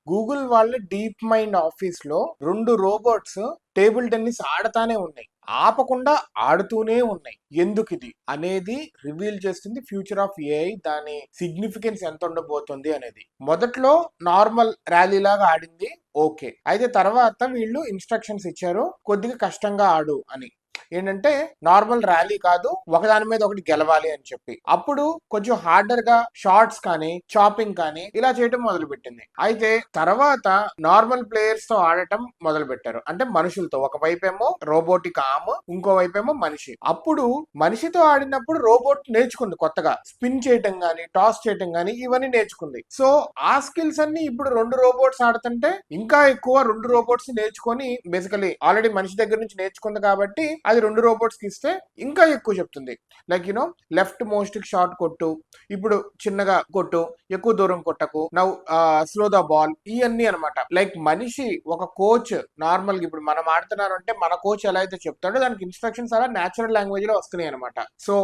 Google వాళ్ళ deep mind office లో 2 robots table tennis ఆడతానే ఉన్నాయి, ఆపకుండా ఆడుతూనే ఉన్నాయి. ఎందుకు ఇది అనేది రివీల్ చేస్తుంది ఫ్యూచర్ ఆఫ్ ఏఐ, దాని సిగ్నిఫికెన్స్ ఎంత ఉండబోతుంది అనేది. మొదట్లో నార్మల్ ర్యాలీ లాగా ఆడింది, ఓకే. అయితే తర్వాత వీళ్ళు ఇన్స్ట్రక్షన్స్ ఇచ్చారు, కొద్దిగా కష్టంగా ఆడు అని. ఏంటంటే నార్మల్ ర్యాలీ కాదు, ఒకదాని మీద ఒకటి గెలవాలి అని చెప్పి. అప్పుడు కొంచెం హార్డర్ గా షార్ట్స్ కానీ చాపింగ్ కానీ ఇలా చేయటం మొదలు పెట్టింది. అయితే తర్వాత నార్మల్ ప్లేయర్స్ తో ఆడటం మొదలు పెట్టారు, అంటే మనుషులతో. ఒకవైపేమో రోబోటిక్ ఆర్మ్, ఇంకో వైపేమో మనిషి. అప్పుడు మనిషితో ఆడినప్పుడు రోబోట్ నేర్చుకుంది కొత్తగా స్పిన్ చేయటం గానీ టాస్ చేయటం గానీ ఇవన్నీ నేర్చుకుంది. సో ఆ స్కిల్స్ అన్ని ఇప్పుడు 2 రోబోట్స్ ఆడుతుంటే ఇంకా ఎక్కువ 2 రోబోట్స్ నేర్చుకొని, బేసికలీ ఆల్రెడీ మనిషి దగ్గర నుంచి నేర్చుకుంది కాబట్టి అది 2 రోబోట్స్ కి ఇస్తే ఇంకా ఎక్కువ చెప్తుంది. లైక్ లెఫ్ట్ మోస్ట్ షార్ట్ కొట్టు, ఇప్పుడు చిన్నగా కొట్టు, ఎక్కువ దూరం కొట్టకు, నౌ స్లో ద బాల్, ఇవన్నీ అనమాట. లైక్ మనిషి ఒక కోచ్ నార్మల్ గా ఇప్పుడు మనం ఆడుతున్నారు అంటే మన కోచ్ ఎలా అయితే చెప్తాడో దానికి ఇన్స్ట్రక్షన్స్ అలా నేచురల్ లాంగ్వేజ్ లో వస్తున్నాయి అనమాట. సో